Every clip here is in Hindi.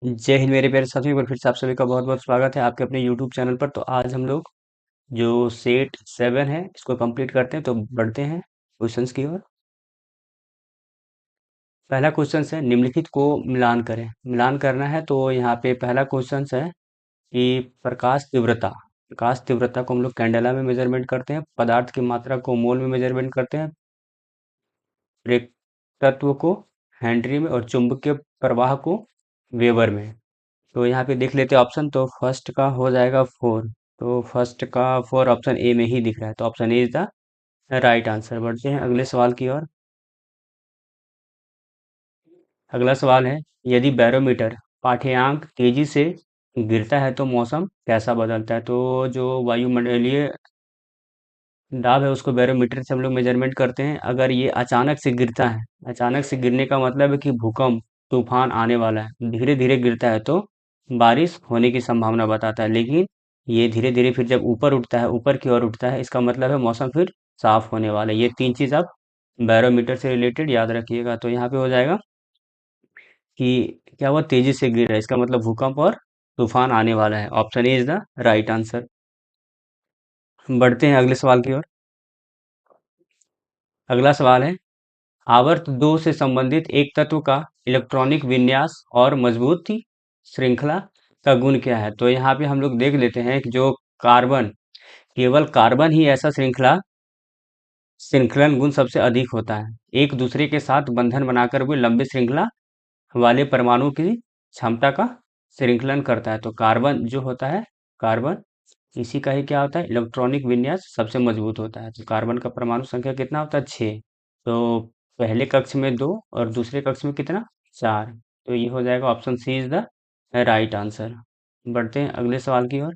जय हिंद मेरे प्यारे साथियों, एक बार फिर से आप सभी का बहुत बहुत स्वागत है आपके अपने यूट्यूब चैनल पर। तो आज हम लोग जो सेट 7 है इसको कंप्लीट करते हैं। तो बढ़ते हैं क्वेश्चंस की ओर। पहला क्वेश्चन है निम्नलिखित को मिलान करें। मिलान करना है तो यहाँ पे पहला क्वेश्चन है कि प्रकाश तीव्रता को हम लोग कैंडेला में मेजरमेंट करते हैं। पदार्थ की मात्रा को मोल में मेजरमेंट करते हैं। प्रेरक तत्व को हेनरी में और चुंबकीय प्रवाह को वेबर में। तो यहाँ पे देख लेते हैं ऑप्शन। तो फर्स्ट का हो जाएगा 4। तो फर्स्ट का 4 ऑप्शन ए में ही दिख रहा है, तो option A is the right answer. बढ़ते हैं अगले सवाल की ओर। अगला सवाल है, यदि बैरोमीटर पाठ्यांक तेजी से गिरता है तो मौसम कैसा बदलता है। तो जो वायुमंडलीय दाब है उसको बैरोमीटर से हम लोग मेजरमेंट करते हैं। अगर ये अचानक से गिरता है, अचानक से गिरने का मतलब है कि भूकंप तूफान आने वाला है। धीरे धीरे गिरता है तो बारिश होने की संभावना बताता है। लेकिन ये धीरे धीरे फिर जब ऊपर उठता है, ऊपर की ओर उठता है, इसका मतलब है मौसम फिर साफ होने वाला है। ये तीन चीज आप बैरोमीटर से रिलेटेड याद रखिएगा। तो यहाँ पे हो जाएगा कि क्या हुआ, तेजी से गिर रहा है, इसका मतलब भूकंप और तूफान आने वाला है। Option A is the right answer. बढ़ते हैं अगले सवाल की ओर। अगला सवाल है, आवर्त 2 से संबंधित एक तत्व का इलेक्ट्रॉनिक विन्यास और मजबूती श्रृंखला का गुण क्या है। तो यहाँ पे हम लोग देख लेते हैं कि जो कार्बन, केवल कार्बन ही ऐसा श्रृंखलन गुण सबसे अधिक होता है। एक दूसरे के साथ बंधन बनाकर भी लंबे श्रृंखला वाले परमाणु की क्षमता का श्रृंखलन करता है। तो कार्बन जो होता है, कार्बन इसी का ही क्या होता है, इलेक्ट्रॉनिक विन्यास सबसे मजबूत होता है। तो कार्बन का परमाणु संख्या कितना होता है, 6। तो पहले कक्ष में 2 और दूसरे कक्ष में कितना, 4। तो ये हो जाएगा option C is the right answer. बढ़ते हैं अगले सवाल की ओर।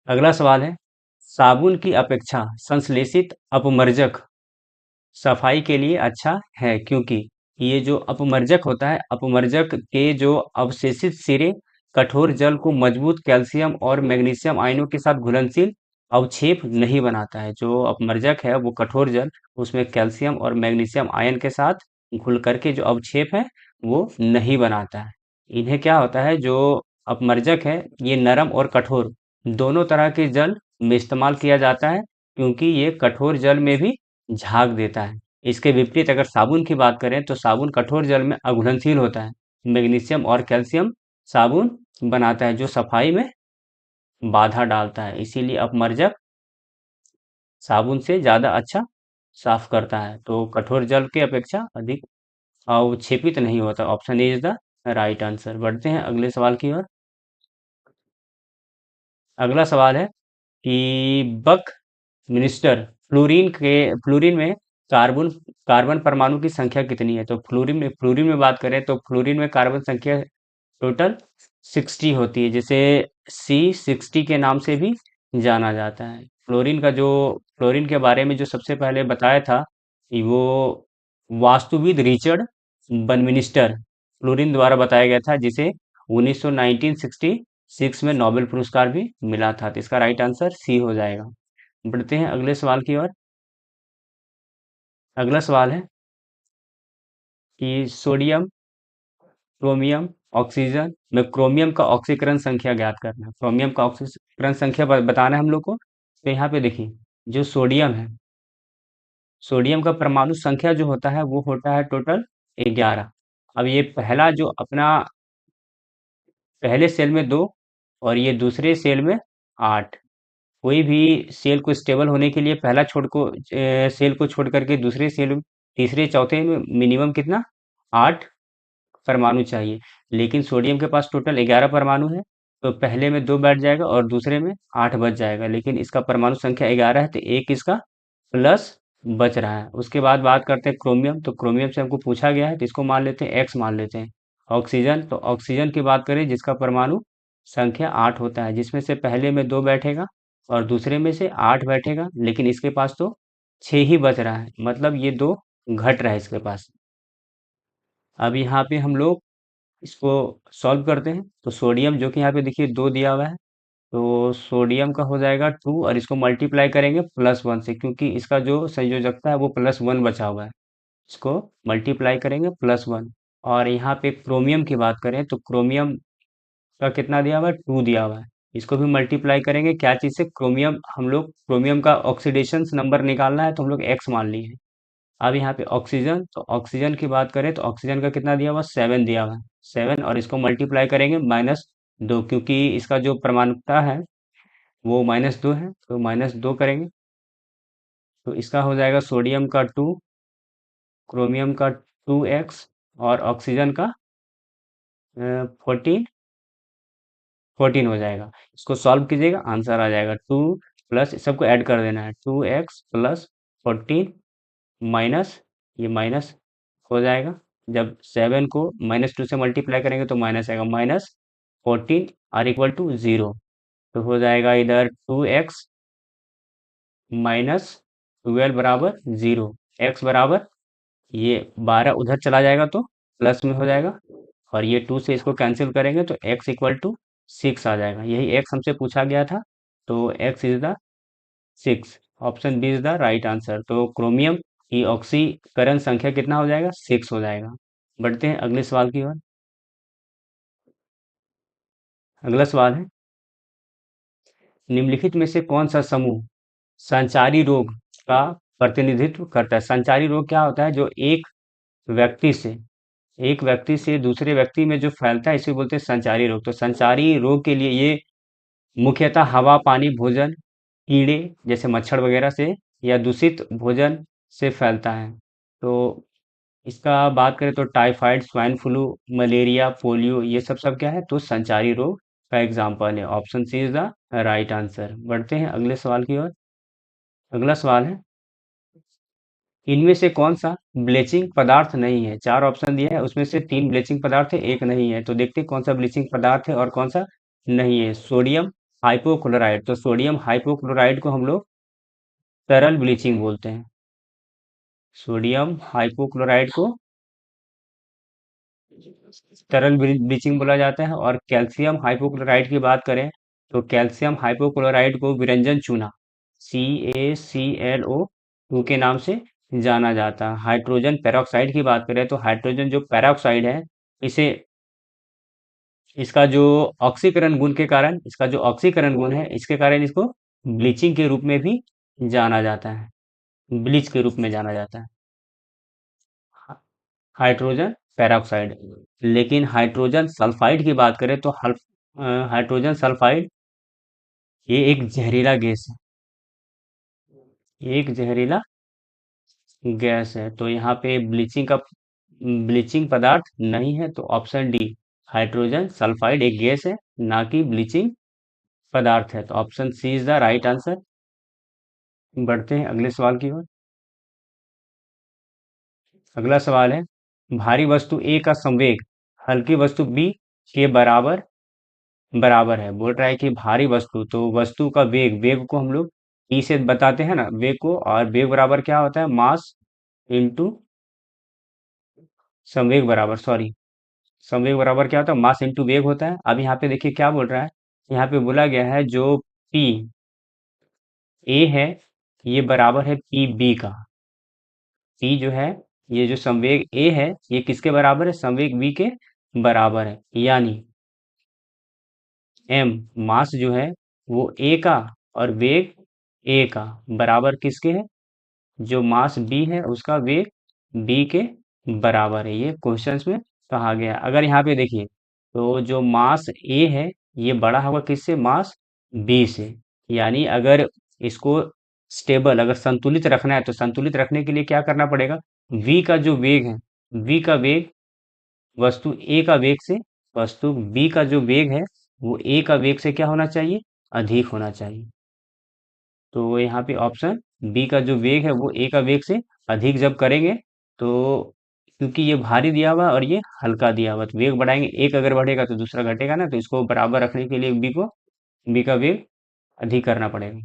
अगला सवाल है, साबुन की अपेक्षा संश्लेषित अपमर्जक सफाई के लिए अच्छा है, क्योंकि ये जो अपमर्जक होता है, अपमर्जक के जो अवशेषित सिरे कठोर जल को मजबूत कैल्शियम और मैग्नीशियम आयनों के साथ घुलनशील अवक्षेप नहीं बनाता है। जो अपमर्जक है वो कठोर जल, उसमें कैल्शियम और मैग्नीशियम आयन के साथ घुल करके जो अवक्षेप है वो नहीं बनाता है। इन्हें क्या होता है, जो अपमर्जक है ये नरम और कठोर दोनों तरह के जल में इस्तेमाल किया जाता है, क्योंकि ये कठोर जल में भी झाग देता है। इसके विपरीत अगर साबुन की बात करें तो साबुन कठोर जल में अघुलनशील होता है। मैग्नीशियम और कैल्शियम साबुन बनाता है जो सफाई में बाधा डालता है। इसीलिए अपमर्जक साबुन से ज्यादा अच्छा साफ करता है। तो कठोर जल की अपेक्षा अधिक अवक्षेपित नहीं होता। Option A is the right answer. बढ़ते हैं अगले सवाल की ओर। अगला सवाल है कि बक मिनिस्टर फ्लोरीन में कार्बन कार्बन परमाणु की संख्या कितनी है। तो फ्लोरीन में बात करें तो फ्लोरीन में कार्बन संख्या टोटल 60 होती है, जिसे C60 के नाम से भी जाना जाता है। फ्लोरीन के बारे में जो सबसे पहले बताया था कि वो वास्तुविद रिचर्ड बनमिनिस्टर फ्लोरीन द्वारा बताया गया था, जिसे 1966 में नोबेल पुरस्कार भी मिला था। तो इसका राइट आंसर सी हो जाएगा। बढ़ते हैं अगले सवाल की ओर। अगला सवाल है कि सोडियम, क्रोमियम, ऑक्सीजन में क्रोमियम का ऑक्सीकरण संख्या ज्ञात करना है। क्रोमियम का ऑक्सीकरण संख्या बताना है हम लोग को। तो यहाँ पे देखिए, जो सोडियम है, सोडियम का परमाणु संख्या जो होता है वो होता है टोटल 11। अब ये पहला जो अपना पहले सेल में 2 और ये दूसरे सेल में 8। कोई भी सेल को स्टेबल होने के लिए पहला सेल को छोड़ करके दूसरे सेल, तीसरे चौथे में मिनिमम कितना, 8 परमाणु चाहिए। लेकिन सोडियम के पास टोटल 11 परमाणु है। तो पहले में 2 बैठ जाएगा और दूसरे में 8 बच जाएगा। लेकिन इसका परमाणु संख्या 11 है तो एक इसका प्लस बच रहा है। उसके बाद बात करते हैं क्रोमियम। तो क्रोमियम से हमको पूछा गया है तो इसको मान लेते हैं एक्स मान लेते हैं। ऑक्सीजन, तो ऑक्सीजन की बात करें जिसका परमाणु संख्या 8 होता है, जिसमें से पहले में 2 बैठेगा और दूसरे में से 8 बैठेगा। लेकिन इसके पास तो 6 ही बच रहा है, मतलब ये 2 घट रहा है इसके पास। अब यहाँ पे हम लोग इसको सॉल्व करते हैं। तो सोडियम जो कि यहाँ पे देखिए 2 दिया हुआ है, तो सोडियम का हो जाएगा 2 और इसको मल्टीप्लाई करेंगे +1 से, क्योंकि इसका जो संयोजकता है वो +1 बचा हुआ है। इसको मल्टीप्लाई करेंगे +1। और यहाँ पे क्रोमियम की बात करें तो क्रोमियम का कितना दिया हुआ है, 2 दिया हुआ है। इसको भी मल्टीप्लाई करेंगे क्या चीज़ से, क्रोमियम, हम लोग क्रोमियम का ऑक्सीडेशन नंबर निकालना है तो हम लोग एक्स मान लिए हैं। अब यहाँ पे ऑक्सीजन, तो ऑक्सीजन की बात करें तो ऑक्सीजन का कितना दिया हुआ, 7 दिया हुआ है। 7 और इसको मल्टीप्लाई करेंगे -2, क्योंकि इसका जो परमाणुकता है वो -2 है, तो -2 करेंगे तो इसका हो जाएगा सोडियम का 2, क्रोमियम का 2x और ऑक्सीजन का 14, 14 हो जाएगा। इसको सॉल्व कीजिएगा, आंसर आ जाएगा 2 प्लस, सबको ऐड कर देना है, 2x प्लस 14 माइनस, ये माइनस हो जाएगा। जब 7 को -2 से मल्टीप्लाई करेंगे तो माइनस आएगा, -14 आर इक्वल टू 0। तो हो जाएगा इधर 2x माइनस 12 बराबर 0, x बराबर, ये 12 उधर चला जाएगा तो प्लस में हो जाएगा, और ये 2 से इसको कैंसिल करेंगे तो x इक्वल टू 6 आ जाएगा। यही x हमसे पूछा गया था, तो x is the 6, option B is the right answer. तो क्रोमियम की ऑक्सीकरण संख्या कितना हो जाएगा, 6 हो जाएगा। बढ़ते हैं अगले सवाल की ओर। अगला सवाल है, निम्नलिखित में से कौन सा समूह संचारी रोग का प्रतिनिधित्व करता है। संचारी रोग क्या होता है, जो व्यक्ति से एक व्यक्ति से दूसरे व्यक्ति में जो फैलता है, इसे बोलते हैं संचारी रोग। तो संचारी रोग के लिए ये मुख्यतः हवा, पानी, भोजन, कीड़े जैसे मच्छर वगैरह से या दूषित भोजन से फैलता है। तो इसका बात करें तो typhoid, swine flu, malaria, polio, ये सब क्या है, तो संचारी रोग का एग्जाम्पल है। Option C is the right answer. बढ़ते हैं अगले सवाल की ओर। अगला सवाल है, इनमें से कौन सा ब्लीचिंग पदार्थ नहीं है। चार ऑप्शन दिया है, उसमें से तीन ब्लीचिंग पदार्थ है, एक नहीं है। तो देखते हैं कौन सा ब्लीचिंग पदार्थ है और कौन सा नहीं है। सोडियम हाइपोक्लोराइड, तो सोडियम हाइपोक्लोराइड को हम लोग तरल ब्लीचिंग बोलते हैं। सोडियम हाइपोक्लोराइड को तरल ब्लीचिंग बोला जाता है। और कैल्शियम हाइपोक्लोराइड की बात करें तो कैल्शियम हाइपोक्लोराइड को विरंजन चूना, CaClO2 के नाम से जाना जाता है। हाइड्रोजन पेरोक्साइड की बात करें तो हाइड्रोजन जो पेरोक्साइड है, इसे इसका जो इसका जो ऑक्सीकरण गुण है, इसके कारण इसको ब्लीचिंग के रूप में भी जाना जाता है, ब्लीच के रूप में जाना जाता है, हाइड्रोजन पेरोक्साइड। लेकिन हाइड्रोजन सल्फाइड की बात करें तो हाइड्रोजन सल्फाइड ये एक जहरीला गैस है, ये एक जहरीला गैस है। तो यहाँ पे ब्लीचिंग पदार्थ नहीं है, तो ऑप्शन डी, हाइड्रोजन सल्फाइड एक गैस है, ना कि ब्लीचिंग पदार्थ है। तो option C is the right answer. बढ़ते हैं अगले सवाल की ओर। अगला सवाल है, भारी वस्तु ए का संवेग हल्की वस्तु बी के बराबर बराबर है। बोल रहा है कि भारी वस्तु, तो वस्तु का वेग को हम लोग ई से बताते हैं ना, वेग को, और वेग बराबर क्या होता है, मास इंटू संवेग बराबर, सॉरी, संवेग बराबर क्या होता है, मास इंटू वेग होता है। अब यहाँ पे देखिए क्या बोल रहा है, यहाँ पे बोला गया है जो पी ए है, ये बराबर है पी बी का। पी जो है, ये जो संवेग ए है, ये किसके बराबर है, संवेग बी के बराबर है। यानी एम, मास जो है वो ए का और वेग ए का बराबर किसके है, जो मास बी है उसका वेग बी के बराबर है। ये क्वेश्चंस में कहा गया है। अगर यहाँ पे देखिए तो जो मास ए है ये बड़ा होगा किससे, मास बी से। यानी अगर इसको स्टेबल, अगर संतुलित रखना है, तो संतुलित रखने के लिए क्या करना पड़ेगा, v का जो वेग है, v का वेग वस्तु ए का वेग से, वस्तु बी का जो वेग है वो ए का वेग से क्या होना चाहिए, अधिक होना चाहिए। तो यहाँ पे ऑप्शन बी का जो वेग है वो ए का वेग से अधिक जब करेंगे, तो क्योंकि ये भारी दिया हुआ है और ये हल्का दिया हुआ है, तो वेग बढ़ाएंगे, एक अगर बढ़ेगा तो दूसरा घटेगा ना, तो इसको बराबर रखने के लिए बी का वेग अधिक करना पड़ेगा।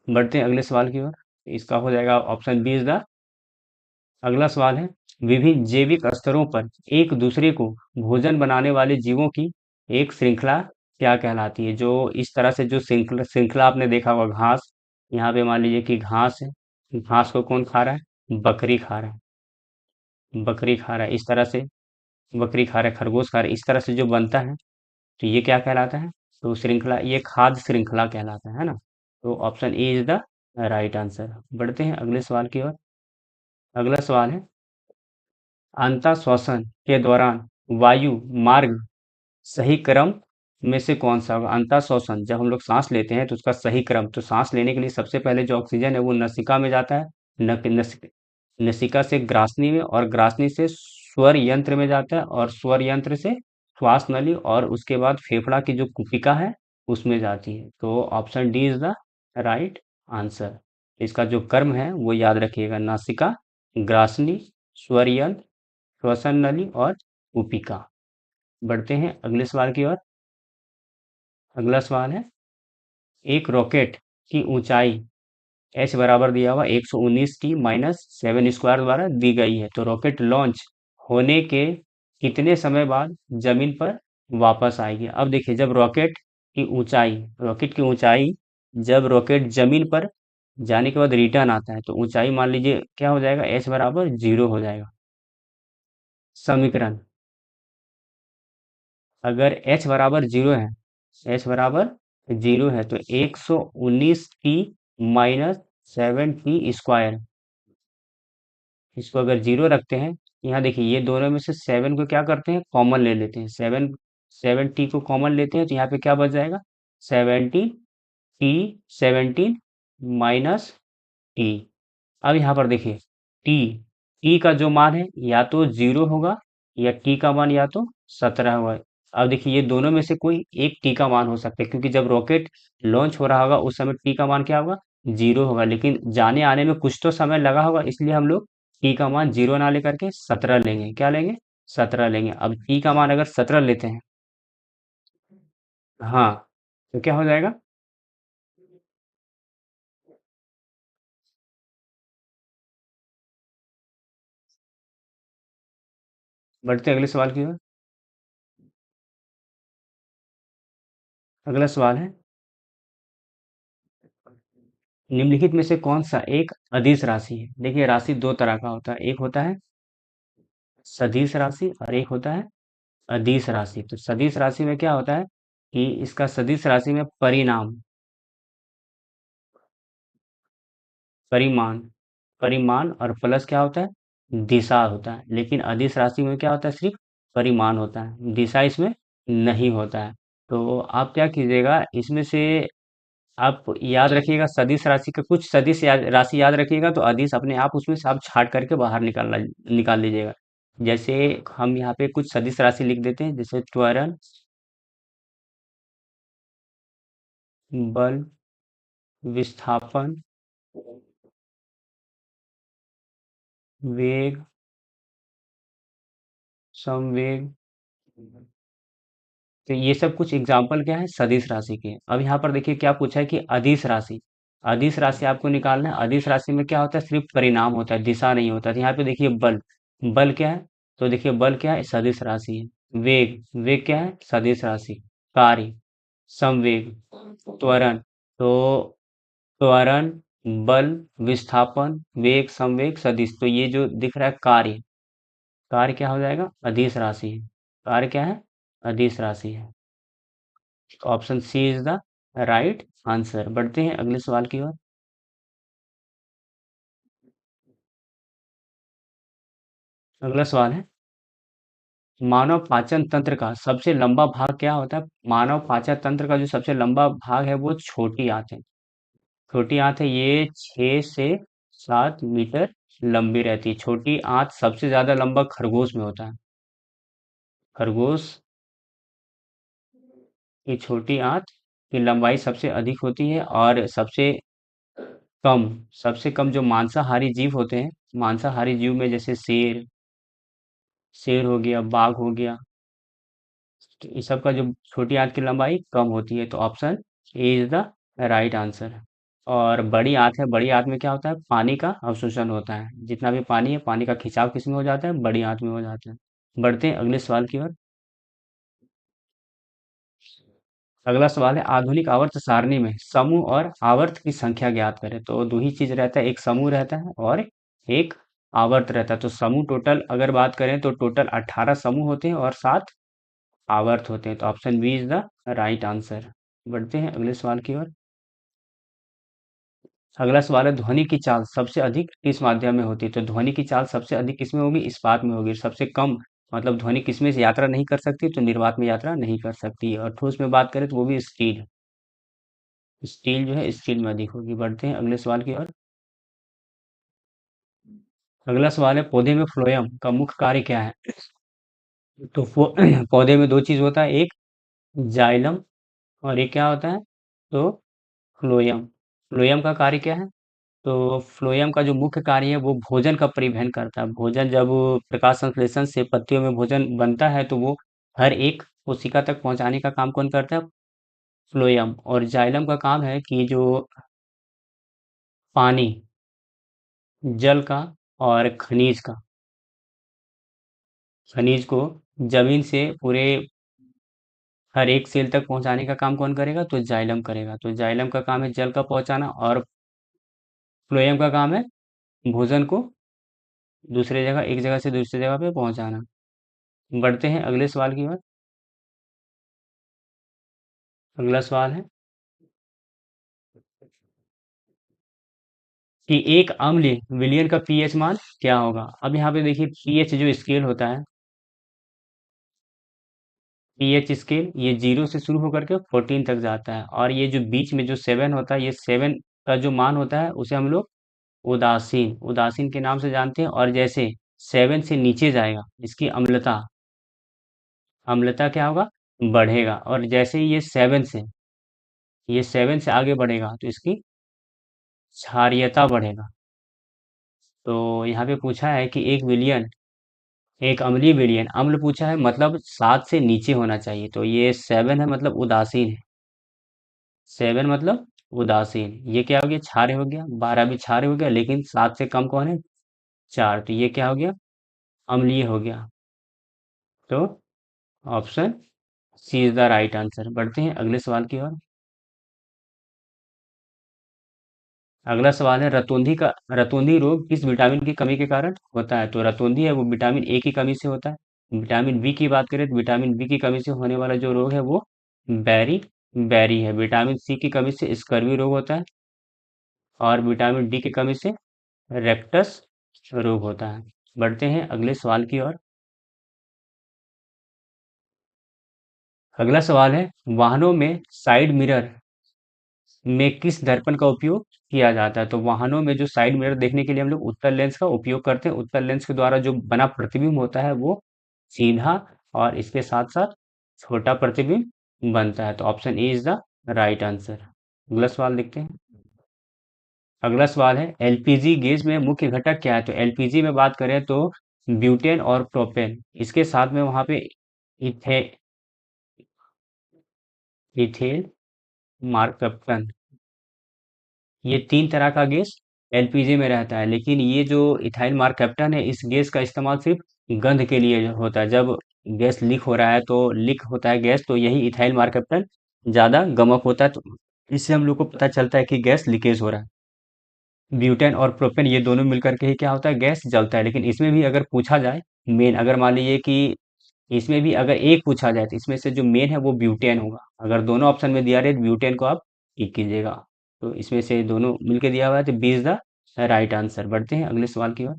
बढ़ते हैं अगले सवाल की ओर। इसका हो जाएगा ऑप्शन बी इज द। अगला सवाल है, विभिन्न जैविक स्तरों पर एक दूसरे को भोजन बनाने वाले जीवों की एक श्रृंखला क्या कहलाती है। जो इस तरह से जो श्रृंखला श्रृंखला आपने देखा होगा, घास, यहाँ पे मान लीजिए कि घास है, घास को कौन खा रहा है, बकरी खा रहा है। बकरी खा रहा है इस तरह से, बकरी खा रहा है, खरगोश खा रहा है, इस तरह से जो बनता है, तो ये क्या कहलाता है? तो श्रृंखला, ये खाद्य श्रृंखला कहलाता है ना? तो option A is the right answer. बढ़ते हैं अगले सवाल की ओर। अगला सवाल है, अंतः श्वसन के दौरान वायु मार्ग सही क्रम में से कौन सा होगा? अंतः श्वसन, जब हम लोग सांस लेते हैं तो उसका सही क्रम, तो सांस लेने के लिए सबसे पहले जो ऑक्सीजन है वो नसिका में जाता है, नसिका से ग्रासनी में, और ग्रासनी से स्वर यंत्र में जाता है, और स्वर यंत्र से श्वास नली, और उसके बाद फेफड़ा की जो कुपिका है उसमें जाती है। तो option D is the right answer. इसका जो क्रम है वो याद रखिएगा, नासिका, ग्रासनी, स्वर यंत्र, श्वसन नली और कुपिका। बढ़ते हैं अगले सवाल की ओर। अगला सवाल है, एक रॉकेट की ऊंचाई एच बराबर दिया हुआ 119 t - 7 स्क्वायर द्वारा दी गई है, तो रॉकेट लॉन्च होने के कितने समय बाद जमीन पर वापस आएगी? अब देखिए, जब रॉकेट की ऊंचाई, जब रॉकेट जमीन पर जाने के बाद रिटर्न आता है, तो ऊंचाई मान लीजिए क्या हो जाएगा, एच बराबर 0 हो जाएगा। समीकरण, अगर एच बराबर 0 है, एच बराबर 0 है, तो 119 t - 7 t स्क्वायर, इसको अगर 0 रखते हैं, यहाँ देखिए ये दोनों में से 7 को क्या करते हैं, कॉमन ले लेते हैं, 7 को कॉमन लेते हैं, तो यहाँ पे क्या बच जाएगा, 17 - 17 - t। अब यहाँ पर देखिए, टी टी का जो मान है या तो 0 होगा, या टी का मान या तो 17 होगा। अब देखिए, ये दोनों में से कोई एक टी का मान हो सकता है, क्योंकि जब रॉकेट लॉन्च हो रहा होगा उस समय टी का मान क्या होगा, 0 होगा, लेकिन जाने आने में कुछ तो समय लगा होगा, इसलिए हम लोग टी का मान 0 ना लेकर के 17 लेंगे। क्या लेंगे? 17 लेंगे। अब टी का मान अगर 17 लेते हैं, हाँ, तो क्या हो जाएगा? बढ़ते हैं अगले सवाल की ओर। अगला सवाल है, निम्नलिखित में से कौन सा एक अदिश राशि है? देखिए, राशि दो तरह का होता है, एक होता है सदिश राशि और एक होता है अदिश राशि। तो सदिश राशि में क्या होता है कि इसका सदिश राशि में परिणाम, परिमाण, परिमाण और प्लस क्या होता है, दिशा होता है। लेकिन अदिश राशि में क्या होता है, सिर्फ परिमाण होता है, दिशा इसमें नहीं होता है। तो आप क्या कीजिएगा, इसमें से आप याद रखिएगा, सदिश राशि का कुछ राशि याद रखिएगा, तो अदिश अपने आप उसमें से आप छाट करके बाहर निकाल लीजिएगा। जैसे हम यहाँ पे कुछ सदिश राशि लिख देते हैं, जैसे त्वरण, बल, विस्थापन, वेग, संवेग। तो ये सब कुछ एग्जाम्पल क्या है, सदिश राशि के। अब यहाँ पर देखिए क्या पूछा है कि अदिश राशि, अदिश राशि आपको निकालना है। अदिश राशि में क्या होता है, सिर्फ परिणाम होता है, दिशा नहीं होता। तो यहाँ पे देखिए बल, बल क्या है, तो देखिए बल क्या है, सदिश राशि है। वेग, वेग क्या है, सदिश राशि। कार्य, संवेग, त्वरण, तो त्वरण, बल, विस्थापन, वेग, संवेग, सदिश, तो ये जो दिख रहा है कार्य, कार्य क्या हो जाएगा, अदिश राशि है। कार्य क्या है, अदिश राशि है। Option C is the right answer. बढ़ते हैं अगले सवाल की ओर। अगला सवाल है, मानव पाचन तंत्र का सबसे लंबा भाग क्या होता है? मानव पाचन तंत्र का जो सबसे लंबा भाग है वो छोटी आंत है। छोटी आंत है, ये 6 से 7 मीटर लंबी रहती है। छोटी आंत सबसे ज्यादा लंबा खरगोश में होता है। खरगोश की छोटी आंत की लंबाई सबसे अधिक होती है, और कम सबसे कम जो मांसाहारी जीव होते हैं, मांसाहारी जीव में जैसे शेर, शेर हो गया, बाघ हो गया, तो इस सब का जो छोटी आंत की लंबाई कम होती है। तो option A is the right answer. और बड़ी आंत है, बड़ी आंत में क्या होता है, पानी का अवशोषण होता है। जितना भी पानी है, पानी का खिंचाव किस में हो जाता है, बड़ी आंत में हो जाता है। बढ़ते हैं अगले सवाल की ओर। अगला सवाल है, आधुनिक आवर्त सारणी में समूह और आवर्त की संख्या ज्ञात करें। तो दो ही चीज रहता है, एक समूह रहता है और एक आवर्त रहता है। तो समूह टोटल अगर बात करें तो टोटल 18 समूह होते हैं और 7 आवर्त होते हैं। तो option B is the right answer. बढ़ते हैं अगले सवाल की ओर। अगला सवाल है, ध्वनि की चाल सबसे अधिक किस माध्यम में होती है? तो ध्वनि की चाल सबसे अधिक किसमें होगी? इस्पात में होगी। सबसे कम मतलब ध्वनि किसमें से यात्रा नहीं कर सकती? तो निर्वात में यात्रा नहीं कर सकती। और ठोस में बात करें तो वो भी स्टील। स्टील जो है स्टील में अधिक होगी। बढ़ते हैं अगले सवाल की ओर। अगला सवाल है, पौधे में फ्लोएम का मुख्य कार्य क्या है? तो पौधे में दो चीज होता है, एक जाइलम और एक क्या होता है? तो फ्लोएम। फ्लोएम का कार्य क्या है? तो फ्लोएम का जो मुख्य कार्य है वो भोजन का परिवहन करता है। भोजन जब प्रकाश संश्लेषण से पत्तियों में भोजन बनता है तो वो हर एक कोशिका तक पहुंचाने का काम कौन करता है? फ्लोएम। और जाइलम का काम है कि जो पानी, जल का और खनिज को जमीन से पूरे हर एक सेल तक पहुंचाने का काम कौन करेगा? तो जाइलम करेगा। तो जाइलम का काम है जल का पहुंचाना और फ्लोएम का काम है भोजन को दूसरे जगह, एक जगह से दूसरी जगह पे पहुंचाना। बढ़ते हैं अगले सवाल की ओर। अगला सवाल है कि एक अम्लीय विलयन का पीएच मान क्या होगा? अब यहाँ पे देखिए पीएच जो स्केल होता है, पीएच स्केल ये 0 से शुरू होकर के 14 तक जाता है। और ये जो बीच में जो 7 होता है, ये 7 का जो मान होता है उसे हम लोग उदासीन उदासीन के नाम से जानते हैं। और जैसे 7 से नीचे जाएगा इसकी अम्लता अम्लता क्या होगा? बढ़ेगा। और जैसे ही ये 7 से आगे बढ़ेगा तो इसकी क्षारीयता बढ़ेगा। तो यहाँ पे पूछा है कि एक अम्लीय विलयन, अम्ल पूछा है मतलब 7 से नीचे होना चाहिए। तो ये 7 है मतलब उदासीन है। 7 मतलब उदासीन। ये क्या हो गया? क्षार्य हो गया। 12 भी क्षार्य हो गया, लेकिन 7 से कम कौन है? 4। तो ये क्या हो गया? अम्लीय हो गया। तो option C is the right answer. बढ़ते हैं अगले सवाल की ओर। अगला सवाल है, रतौंधी रोग किस विटामिन की कमी के कारण होता है? तो रतौंधी है वो विटामिन ए की कमी से होता है। विटामिन बी की बात करें तो विटामिन बी की कमी से होने वाला जो रोग है वो बैरी बैरी है। विटामिन सी की कमी से स्कर्वी रोग होता है। और विटामिन डी की कमी से रेक्टस रोग होता है। बढ़ते हैं अगले सवाल की ओर। अगला सवाल है, वाहनों में साइड मिरर में किस दर्पण का उपयोग किया जाता है? तो वाहनों में जो साइड मिरर देखने के लिए हम लोग उत्तल लेंस का उपयोग करते हैं। उत्तल लेंस के द्वारा जो बना प्रतिबिंब होता है वो सीधा और इसके साथ साथ छोटा प्रतिबिंब बनता है। तो option A is the right answer. अगला सवाल देखते हैं। अगला सवाल है, एलपीजी गैस में मुख्य घटक क्या है? तो एलपीजी में बात करें तो ब्यूटेन और प्रोपेन, इसके साथ में वहां पे इथे इथेन मार्कप्टन, ये 3 तरह का गैस एलपीजी में रहता है। लेकिन ये जो इथाइल मार्क कैप्टन है, इस गैस का इस्तेमाल सिर्फ गंध के लिए होता है। जब गैस लीक हो रहा है तो लीक होता है गैस, तो यही इथाइल मार्क कैप्टन ज्यादा गमक होता है। तो इससे हम लोग को पता चलता है कि गैस लीकेज हो रहा है। ब्यूटेन और प्रोपेन ये दोनों मिलकर के ही क्या होता है? गैस जलता है। लेकिन इसमें भी अगर पूछा जाए मेन, अगर मान लीजिए कि इसमें भी अगर एक पूछा जाए तो इसमें से जो मेन है वो ब्यूटेन होगा। अगर दोनों ऑप्शन में दिया रहे तो ब्यूटेन को आप टिक कीजिएगा। तो इसमें से दोनों मिलके दिया हुआ है तो B is the right answer. बढ़ते हैं अगले सवाल की ओर।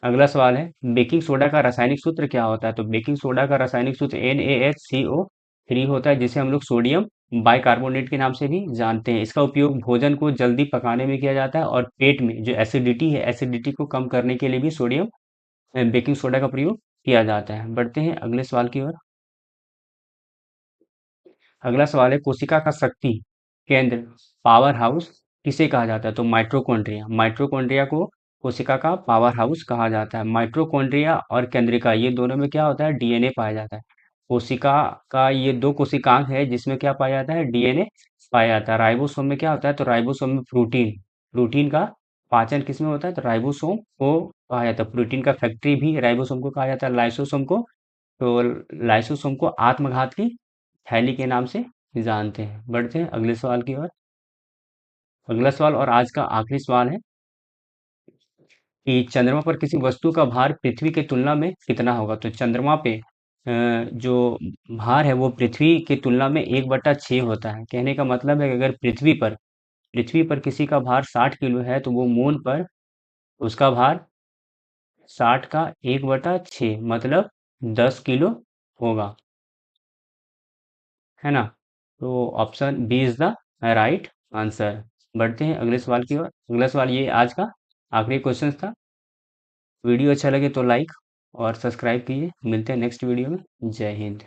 अगला सवाल है, बेकिंग सोडा का रासायनिक सूत्र क्या होता है? तो बेकिंग सोडा का रासायनिक सूत्र NaHCO3 होता है, जिसे हम लोग सोडियम बाइकार्बोनेट के नाम से भी जानते हैं। इसका उपयोग भोजन को जल्दी पकाने में किया जाता है और पेट में जो एसिडिटी है, एसिडिटी को कम करने के लिए भी बेकिंग सोडा का प्रयोग किया जाता है। बढ़ते हैं अगले सवाल की ओर। अगला सवाल है, कोशिका का शक्ति केंद्र, पावर हाउस किसे कहा जाता है? तो माइटोकॉन्ड्रिया। माइटोकॉन्ड्रिया को कोशिका का पावर हाउस कहा जाता है। माइटोकॉन्ड्रिया और केंद्रिका ये दोनों में क्या होता है? डीएनए पाया जाता है। कोशिका का ये दो कोशिकांग है जिसमें क्या पाया जाता है? डीएनए पाया जाता है। राइबोसोम में क्या होता है? तो राइबोसोम में प्रोटीन प्रोटीन का पाचन किसमें होता है? तो राइबोसोम को कहा जाता है। प्रोटीन का फैक्ट्री भी राइबोसोम को कहा जाता है। लाइसोसोम को, तो लाइसोसोम को आत्मघात की थैली के नाम से जानते हैं। बढ़ते हैं अगले सवाल की ओर। अगला सवाल और आज का आखिरी सवाल है, कि चंद्रमा पर किसी वस्तु का भार पृथ्वी की तुलना में कितना होगा। तो चंद्रमा पे जो भार है वो पृथ्वी की तुलना में 1/6 होता है। कहने का मतलब है कि अगर पृथ्वी पर किसी का भार 60 किलो है तो वो मून पर उसका भार 60 का 1/6 मतलब 10 किलो होगा, है ना। तो option B is the right answer. बढ़ते हैं अगले सवाल की ओर। अगला सवाल ये आज का आखिरी क्वेश्चन था। वीडियो अच्छा लगे तो लाइक और सब्सक्राइब कीजिए। मिलते हैं नेक्स्ट वीडियो में। जय हिंद।